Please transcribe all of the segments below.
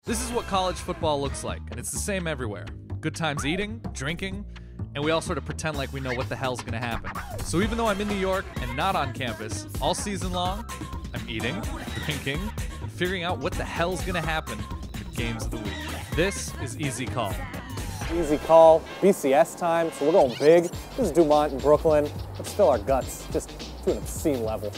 This is what college football looks like, and it's the same everywhere. Good times eating, drinking, and we all sort of pretend like we know what the hell's gonna happen. So even though I'm in New York and not on campus, all season long, I'm eating, drinking, and figuring out what the hell's gonna happen in the games of the week. This is Easy Call. Easy Call, BCS time, so we're going big. This is DuMont in Brooklyn. Let's fill our guts, just to an obscene level.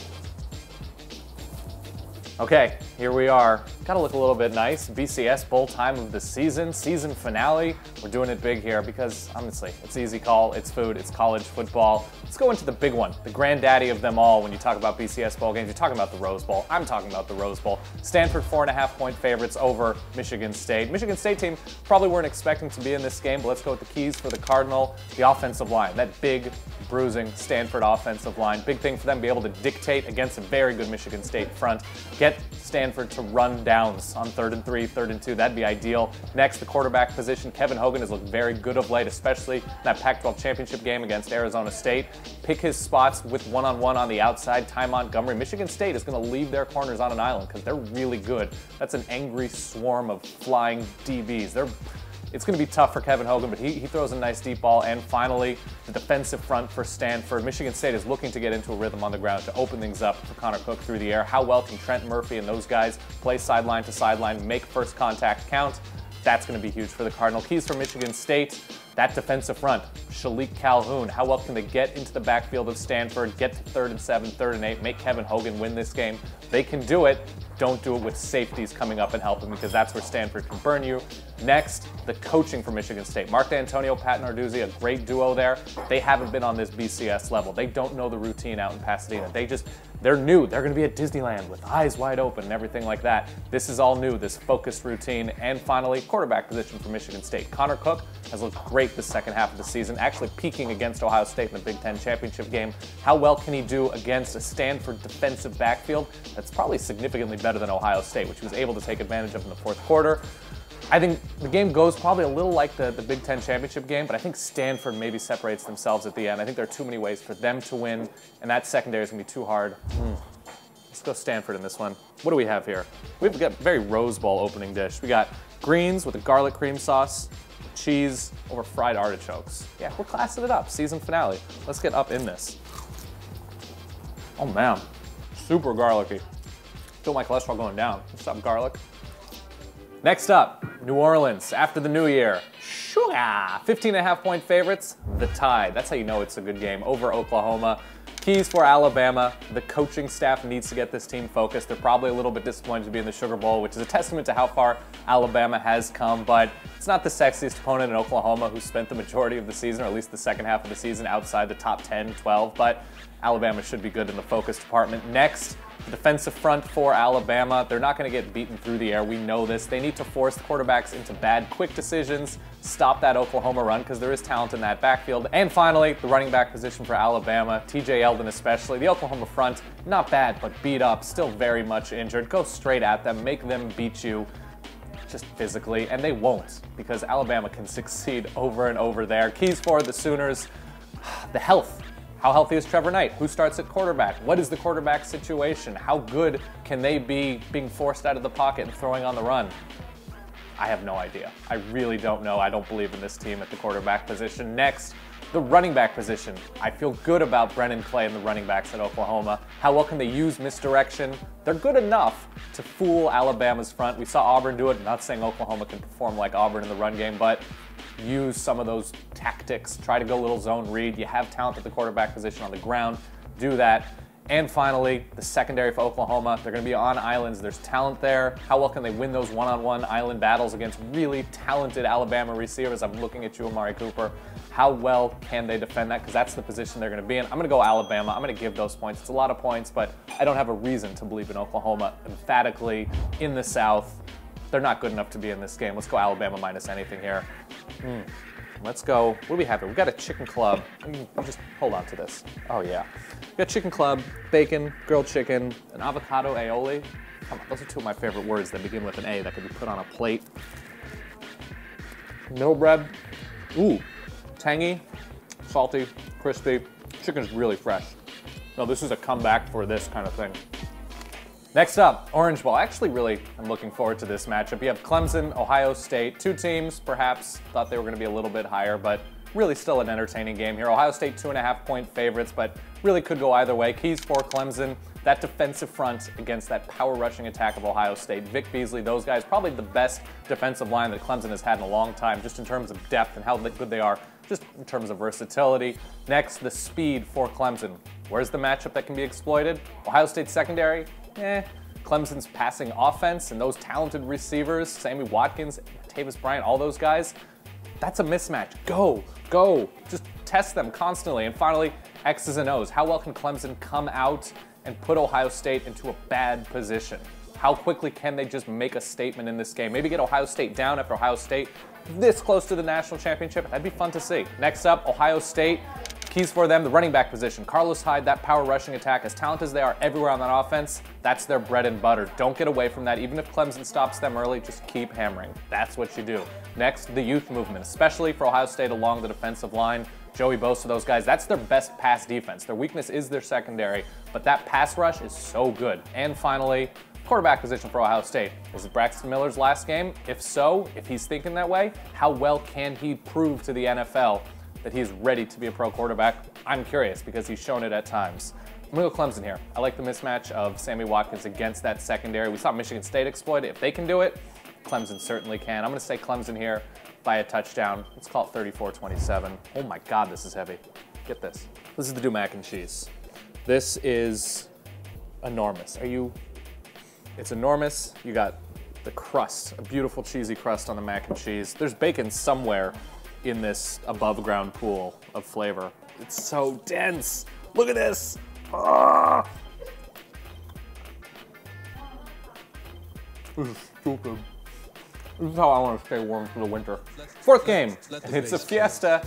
Okay, here we are. Gotta look a little bit nice. BCS bowl time of the season finale. We're doing it big here because, honestly, it's Easy Call, it's food, it's college football. Let's go into the big one, the granddaddy of them all. When you talk about BCS bowl games, you're talking about the Rose Bowl. I'm talking about the Rose Bowl. Stanford 4.5-point favorites over Michigan State. Michigan State team probably weren't expecting to be in this game, but let's go with the keys for the Cardinal. The offensive line, that big, bruising Stanford offensive line. Big thing for them to be able to dictate against a very good Michigan State front. Get Stanford to run downs on 3rd and 3, 3rd and 2. That'd be ideal. Next, the quarterback position. Kevin Hogan has looked very good of late, especially in that Pac-12 championship game against Arizona State. Pick his spots with one-on-one on the outside. Ty Montgomery. Michigan State is going to leave their corners on an island because they're really good. That's an angry swarm of flying DBs. It's going to be tough for Kevin Hogan, but he throws a nice deep ball. And finally, the defensive front for Stanford. Michigan State is looking to get into a rhythm on the ground to open things up for Connor Cook through the air. How well can Trent Murphy and those guys play sideline to sideline, make first contact count? That's going to be huge for the Cardinal. Keys for Michigan State, that defensive front. Shalik Calhoun, how well can they get into the backfield of Stanford, get to 3rd and 7, 3rd and 8, make Kevin Hogan win this game? They can do it. Don't do it with safeties coming up and helping because that's where Stanford can burn you. Next, the coaching for Michigan State. Mark D'Antonio, Pat Narduzzi, a great duo there. They haven't been on this BCS level. They don't know the routine out in Pasadena. They're new. They're going to be at Disneyland with eyes wide open and everything like that. This is all new, this focused routine. And finally, quarterback position for Michigan State. Connor Cook has looked great the second half of the season, actually peaking against Ohio State in the Big Ten championship game. How well can he do against a Stanford defensive backfield that's probably significantly better than Ohio State, which he was able to take advantage of in the fourth quarter? I think the game goes probably a little like the Big Ten championship game, but I think Stanford maybe separates themselves at the end. I think there are too many ways for them to win, and that secondary is going to be too hard. Let's go Stanford in this one. What do we have here? We've got a very Rose Bowl opening dish. We got greens with a garlic cream sauce, cheese over fried artichokes. Yeah, we're classing it up. Season finale. Let's get up in this. Oh man, super garlicky. Feel my cholesterol going down. What's up, garlic? Next up, New Orleans, after the new year. Sugar! 15.5-point favorites, the Tide. That's how you know it's a good game, over Oklahoma. Keys for Alabama. The coaching staff needs to get this team focused. They're probably a little bit disappointed to be in the Sugar Bowl, which is a testament to how far Alabama has come, but it's not the sexiest opponent in Oklahoma who spent the majority of the season, or at least the second half of the season, outside the top 10, 12, but Alabama should be good in the focus department. Next, the defensive front for Alabama. They're not going to get beaten through the air. We know this. They need to force the quarterbacks into bad, quick decisions, stop that Oklahoma run because there is talent in that backfield. And finally, the running back position for Alabama, TJ Eldon especially. The Oklahoma front, not bad, but beat up, still very much injured. Go straight at them, make them beat you just physically, and they won't because Alabama can succeed over and over there. Keys for the Sooners, the health. How healthy is Trevor Knight? Who starts at quarterback? What is the quarterback situation? How good can they be being forced out of the pocket and throwing on the run? I have no idea. I really don't know. I don't believe in this team at the quarterback position. Next, the running back position. I feel good about Brennan Clay and the running backs at Oklahoma. How well can they use misdirection? They're good enough to fool Alabama's front. We saw Auburn do it. I'm not saying Oklahoma can perform like Auburn in the run game, but use some of those tactics. Try to go a little zone read. You have talent at the quarterback position on the ground. Do that. And finally, the secondary for Oklahoma. They're going to be on islands. There's talent there. How well can they win those one-on-one island battles against really talented Alabama receivers? I'm looking at you, Amari Cooper. How well can they defend that? Because that's the position they're going to be in. I'm going to go Alabama. I'm going to give those points. It's a lot of points, but I don't have a reason to believe in Oklahoma emphatically in the South. They're not good enough to be in this game. Let's go Alabama minus anything here. Let's go. What do we have here? We've got a chicken club. Just hold on to this. Oh, yeah. We got chicken club, bacon, grilled chicken, an avocado aioli. Come on, those are two of my favorite words that begin with an A that could be put on a plate. Middle bread. Ooh, tangy, salty, crispy. Chicken's really fresh. No, this is a comeback for this kind of thing. Next up, Orange Bowl. Actually, really, I'm looking forward to this matchup. You have Clemson, Ohio State, two teams, perhaps thought they were going to be a little bit higher, but really still an entertaining game here. Ohio State 2.5-point favorites, but really could go either way. Keys for Clemson, that defensive front against that power rushing attack of Ohio State. Vic Beasley, those guys, probably the best defensive line that Clemson has had in a long time, just in terms of depth and how good they are, just in terms of versatility. Next, the speed for Clemson. Where's the matchup that can be exploited? Ohio State secondary? Clemson's passing offense and those talented receivers, Sammy Watkins, Tavis Bryant, all those guys, that's a mismatch. Go. Just test them constantly. And finally, X's and O's. How well can Clemson come out and put Ohio State into a bad position? How quickly can they just make a statement in this game? Maybe get Ohio State down after Ohio State this close to the national championship. That'd be fun to see. Next up, Ohio State. Keys for them, the running back position. Carlos Hyde, that power rushing attack, as talented as they are everywhere on that offense, that's their bread and butter. Don't get away from that. Even if Clemson stops them early, just keep hammering. That's what you do. Next, the youth movement, especially for Ohio State along the defensive line. Joey Bosa, those guys, that's their best pass defense. Their weakness is their secondary, but that pass rush is so good. And finally, quarterback position for Ohio State. Was it Braxton Miller's last game? If so, if he's thinking that way, how well can he prove to the NFL that he's ready to be a pro quarterback? I'm curious because he's shown it at times. I'm going to go Clemson here. I like the mismatch of Sammy Watkins against that secondary. We saw Michigan State exploit it. If they can do it, Clemson certainly can. I'm going to say Clemson here by a touchdown. Let's call it 34-27. Oh my God, this is heavy. Get this. This is the DuMont and cheese. This is enormous. It's enormous. You got the crust, a beautiful cheesy crust on the mac and cheese. There's bacon somewhere in this above ground pool of flavor. It's so dense. Look at this. Ah. This is stupid. This is how I want to stay warm through the winter. Fourth game, and it's a Fiesta,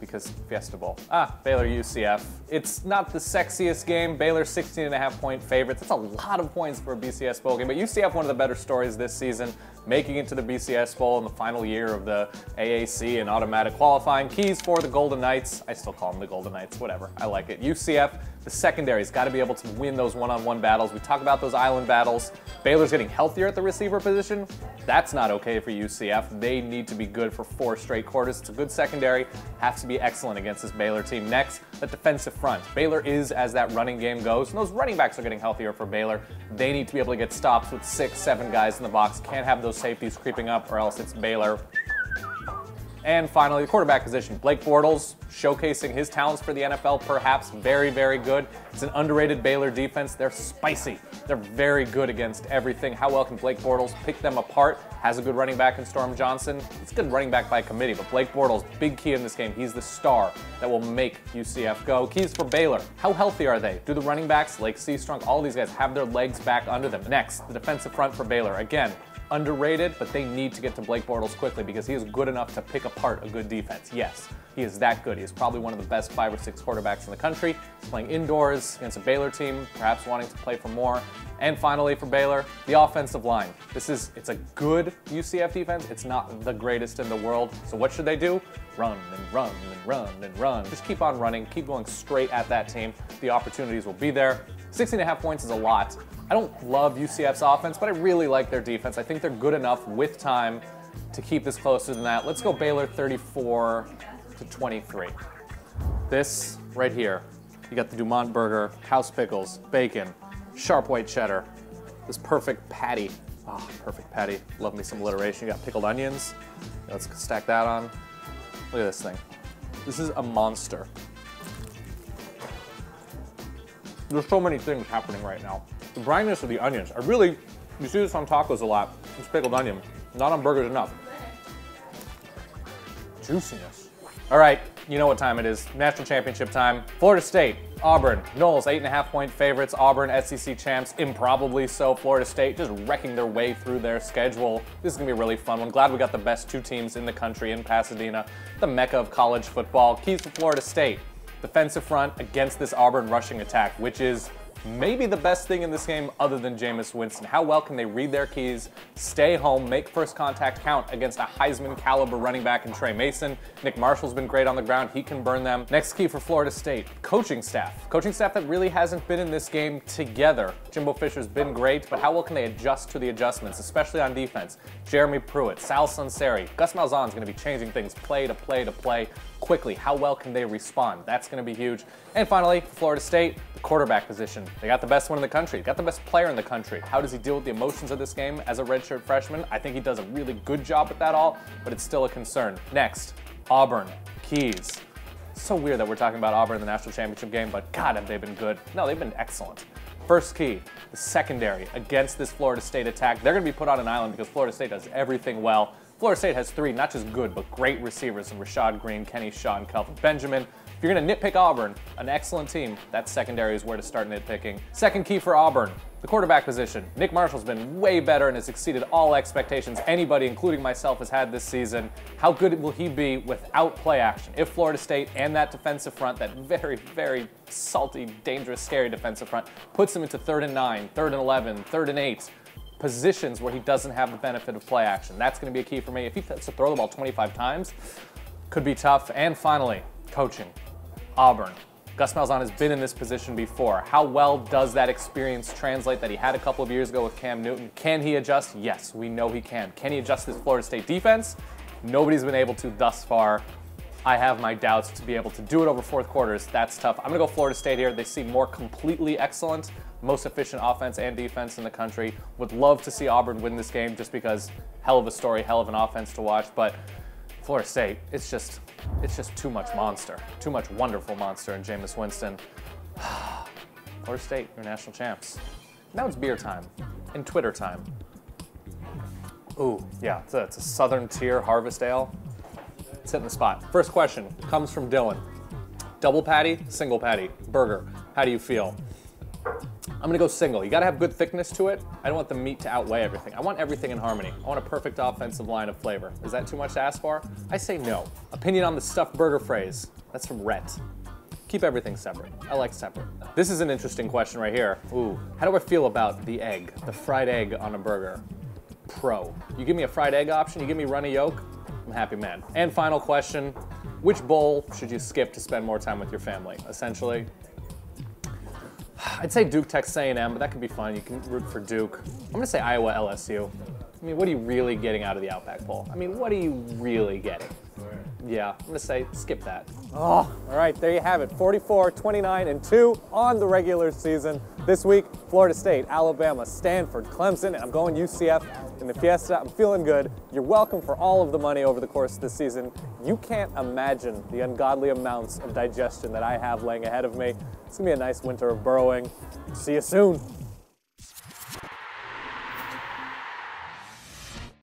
because Fiesta Bowl. Baylor UCF. It's not the sexiest game. Baylor 16.5-point favorites. That's a lot of points for a BCS Bowl game, but UCF, one of the better stories this season, making it to the BCS Bowl in the final year of the AAC and automatic qualifying. Keys for the Golden Knights. I still call them the Golden Knights, whatever. I like it. UCF, the secondary's got to be able to win those one-on-one battles. We talk about those island battles. Baylor's getting healthier at the receiver position. That's not okay for UCF. They need to be good for 4 straight quarters. It's a good secondary. Has to be excellent against this Baylor team. Next, the defensive front. Baylor is as that running game goes, and those running backs are getting healthier for Baylor. They need to be able to get stops with 6, 7 guys in the box. Can't have those safeties creeping up, or else it's Baylor. And finally, the quarterback position. Blake Bortles showcasing his talents for the NFL, perhaps very, very good. It's an underrated Baylor defense. They're spicy. They're very good against everything. How well can Blake Bortles pick them apart? Has a good running back in Storm Johnson. It's a good running back by committee, but Blake Bortles, big key in this game. He's the star that will make UCF go. Keys for Baylor. How healthy are they? Do the running backs, Lake Seastrunk, all these guys have their legs back under them? Next, the defensive front for Baylor. Again, underrated, but they need to get to Blake Bortles quickly because he is good enough to pick apart a good defense. Yes, he is that good. He is probably one of the best 5 or 6 quarterbacks in the country. He's playing indoors against a Baylor team, perhaps wanting to play for more. And finally for Baylor, the offensive line. It's a good UCF defense. It's not the greatest in the world. So what should they do? Run and run and run and run. Just keep on running, keep going straight at that team. The opportunities will be there. 16.5 points is a lot. I don't love UCF's offense, but I really like their defense. I think they're good enough with time to keep this closer than that. Let's go Baylor 34-23. This right here, you got the DuMont burger, house pickles, bacon, sharp white cheddar, this perfect patty. Oh, perfect patty. Love me some alliteration. You got pickled onions. Let's stack that on. Look at this thing. This is a monster. There's so many things happening right now. The brininess of the onions. You see this on tacos a lot. It's pickled onion. Not on burgers enough. Juiciness. All right, you know what time it is. National championship time. Florida State, Auburn, Knowles, 8.5-point favorites. Auburn, SEC champs, improbably so. Florida State just wrecking their way through their schedule. This is gonna be a really fun one. Glad we got the best 2 teams in the country in Pasadena, the mecca of college football. Keys for Florida State. Defensive front against this Auburn rushing attack, which is maybe the best thing in this game other than Jameis Winston. How well can they read their keys, stay home, make first contact count against a Heisman caliber running back in Trey Mason? Nick Marshall's been great on the ground. He can burn them. Next key for Florida State, coaching staff. Coaching staff that really hasn't been in this game together. Jimbo Fisher's been great, but how well can they adjust to the adjustments, especially on defense? Jeremy Pruitt, Sal Sunseri, Gus Malzahn's going to be changing things play to play to play quickly. How well can they respond? That's going to be huge. And finally, Florida State, the quarterback position. They got the best one in the country. They got the best player in the country. How does he deal with the emotions of this game as a redshirt freshman? I think he does a really good job with that all, but it's still a concern. Next, Auburn, keys. So weird that we're talking about Auburn in the national championship game, but God, have they been good. No, they've been excellent. First key, the secondary against this Florida State attack. They're going to be put on an island because Florida State does everything well. Florida State has three, not just good, but great receivers in Rashad Green, Kenny Shaw, and Kelvin Benjamin. If you're going to nitpick Auburn, an excellent team, that secondary is where to start nitpicking. Second key for Auburn, the quarterback position. Nick Marshall's been way better and has exceeded all expectations anybody, including myself, has had this season. How good will he be without play action? If Florida State and that defensive front, that very, very salty, dangerous, scary defensive front, puts him into 3rd and 9, 3rd and 11, 3rd and 8, positions where he doesn't have the benefit of play action. That's going to be a key for me. If he has to throw the ball 25 times, could be tough. And finally, coaching. Auburn. Gus Malzahn has been in this position before. How well does that experience translate that he had a couple of years ago with Cam Newton? Can he adjust? Yes, we know he can. Can he adjust this Florida State defense? Nobody's been able to thus far. I have my doubts to be able to do it over fourth quarters. That's tough. I'm going to go Florida State here. They seem more completely excellent, most efficient offense and defense in the country. Would love to see Auburn win this game just because hell of a story, hell of an offense to watch. But Florida State, it's just too much monster, too much wonderful monster in Jameis Winston. Florida State, your national champs. Now it's beer time and Twitter time. Ooh, yeah, it's a Southern Tier Harvest Ale. It's hitting the spot. First question comes from Dylan. Double patty, single patty, burger. How do you feel? I'm gonna go single. You gotta have good thickness to it. I don't want the meat to outweigh everything. I want everything in harmony. I want a perfect offensive line of flavor. Is that too much to ask for? I say no. Opinion on the stuffed burger phrase. That's from Rhett. Keep everything separate. I like separate. This is an interesting question right here. Ooh, how do I feel about the egg, the fried egg on a burger? Pro. You give me a fried egg option, you give me runny yolk, I'm a happy man. And final question, which bowl should you skip to spend more time with your family? Essentially, I'd say Duke, Texas A&M, but that could be fun. You can root for Duke. I'm gonna say Iowa, LSU. I mean, what are you really getting out of the Outback Bowl? I mean, what are you really getting? Yeah, I'm gonna say skip that. Oh, all right, there you have it. 44, 29, and 2 on the regular season. This week, Florida State, Alabama, Stanford, Clemson, and I'm going UCF in the Fiesta. I'm feeling good. You're welcome for all of the money over the course of the season. You can't imagine the ungodly amounts of digestion that I have laying ahead of me. It's gonna be a nice winter of burrowing. See you soon.